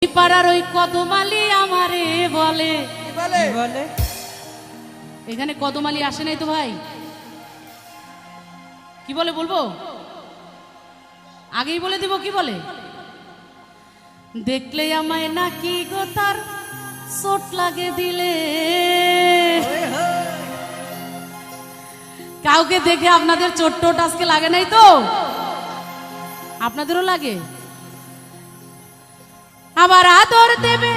পাড়ার ওই কদমালি আমারে বলে বলে এখানে কদমালি আসে নাই তো ভাই, কি বলে বলবো? আগেই বলে দিব কি বলে, দেখলে আমায় নাকি গো তার চোট লাগে দিলে। কাউকে দেখে আপনাদের চোট টোট আজকে লাগে নাই তো? আপনাদেরও লাগে? আবার আদর দেবে,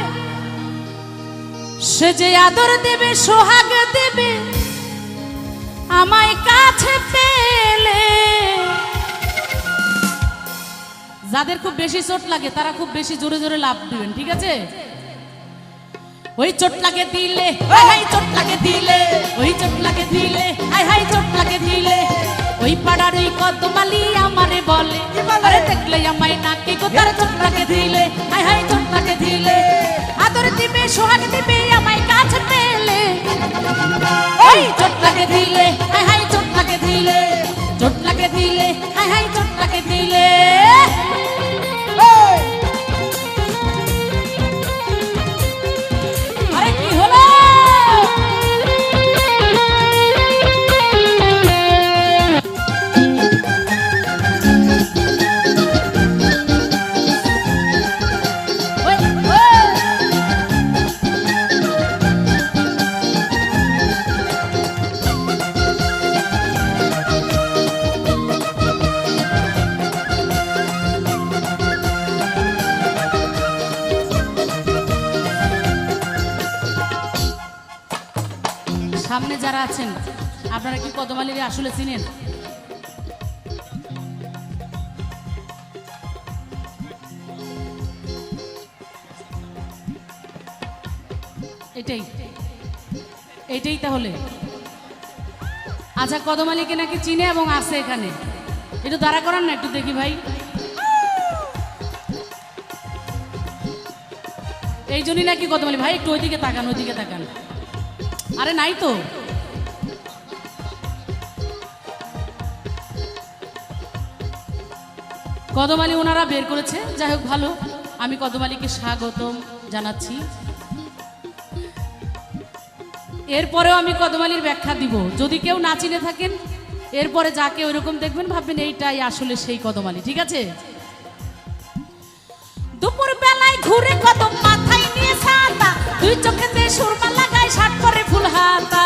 সে যে আদর দেবে সোহাগ দেবে আমায় কাছে পেলে। যাদের খুব বেশি চোট লাগে তারা খুব বেশি জোরে জোরে লাফ দিবেন, ঠিক আছে? ওই চোট লাগে দিলে হাই হাই চোট লাগে দিলে, ওই চোট লাগে দিলে হাই হাই চোট লাগে দিলে। ওই পাড়ার ওই কদমালি আমারে বলে, আরে দেখলে আমায় নাকি গো তার চোট লাগে দিলে, হাই হাই চোট লাগে দিলে। আদর দিবে সোহাগ দিবে আমায় কাছে পেলে। ওই চোট লাগে দিলে হাই হাই চোট লাগে দিলে, চোট লাগে দিলে হাই হাই চোট লাগে দিলে। আরে কি হলো? সামনে যারা আছেন আপনারা কি কদমালিরে আসলে চিনেন? এটাই এটাই তাহলে। আচ্ছা, কদমালিকে নাকি চিনে এবং আছে এখানে, একটু দাঁড়া করান না, একটু দেখি ভাই। এই জন্যই নাকি কদমালি ভাই, একটু ওইদিকে তাকান, ওইদিকে তাকান। আরে নাই তো, কদমালি ওনারা বের করেছে। যাই হোক ভালো, আমি কদমালিকে স্বাগতম জানাচ্ছি। এরপরেও আমি কদমালির ব্যাখ্যা দিব, যদি কেউ না চিনে থাকেন এরপরে যাকে ওইরকম দেখবেন ভাববেন এইটাই আসলে সেই কদমালি, ঠিক আছে? দুপুর বেলায় ঘুরে কদম মাথায় নিয়ে ছাতা, দুই চোখেতে সুরমা লাগায় শার্ট পরে ফুল হাতা।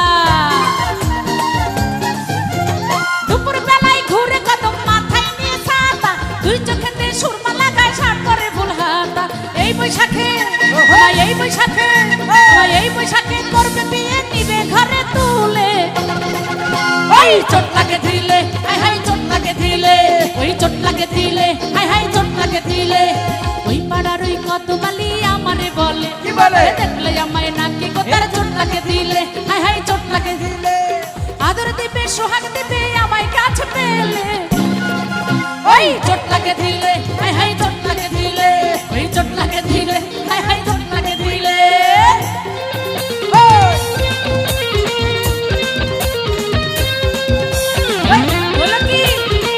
দুপুর বেলায় ঘুরে কদম মাথায় নিয়ে ছাতা, দুই চোখেতে সুরমা লাগায় শার্ট পরে ফুল হাতা। এই বৈশাখে এই বৈশাখে এই বৈশাখে করবে বিয়ে, নিবে ঘরে তুলে। ওই চোট লাগে দিলে হাই হাই চোট লাগে দিলে, ওই চোট লাগে দিলে হাই হাই চোট লাগে দিলে। ওই পাড়ার ওই কদমালি আমারে বলে, কি বলে? দেখলে আমায় নাকি গো তার চোট লাগে দিলে, হাই হাই চোট লাগে দিলে। আদর দিবে সোহাগ দিবে আমায় কাছে পেলে। ওই চোট লাগে দিলে হাই হাই চোট লাগে দিলে, ওই চোট লাগে দিলে হাই হাই চোট লাগে দিলে। বলো কি?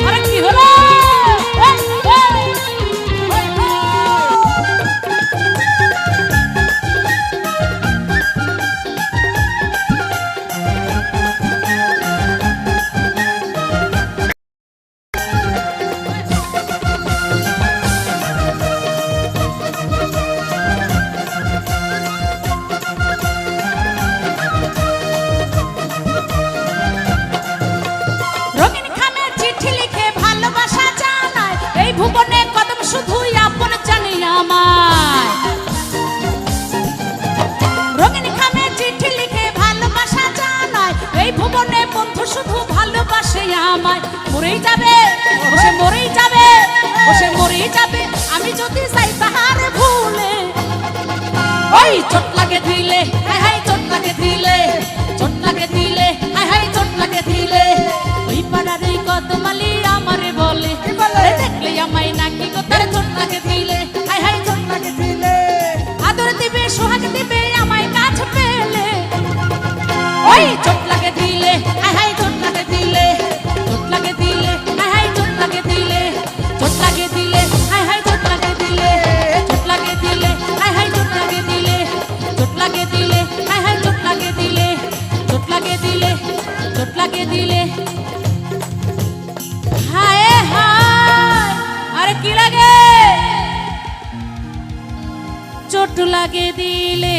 আরে কি হলো? রঙিন খামে চিঠি লিখে ভালোবাসা জানায়, এই ভুবনে কদম শুধুই আপন জানি আমায়। রঙিন খামে চিঠি লিখে ভালোবাসা জানায়, এই ভুবনে বন্ধু শুধু ভালোবাসে আমায়। মরেই যাবে সে মরেই যাবে, সে মরেই যাবে আমি যদি চাই তাহার ভুলে। ওই চোট লাগে দিলে হাই হাই চোট লাগে দিলে, চোট লাগে দিলে হাই হাই চোট লাগে দিলে। ওই পাড়ার এই কদমালি আমারে বলে, দেখলে আমায় নাকি গো তার চোট লাগে দিলে, হাই হাই চোট লাগে দিলে। আদর দিবে সোহাগ দিবে আমায় কাছে পেলে। ওই চোট লাগে দিলে হাই হাই চোট লাগে দিলে, চোট লাগে দিলে হাই হাই চোট লাগে দিলে, চোট লাগে দিলে হাই হাই চোট লাগে দিলে, চোট লাগে দিলে চোট লাগে দিলে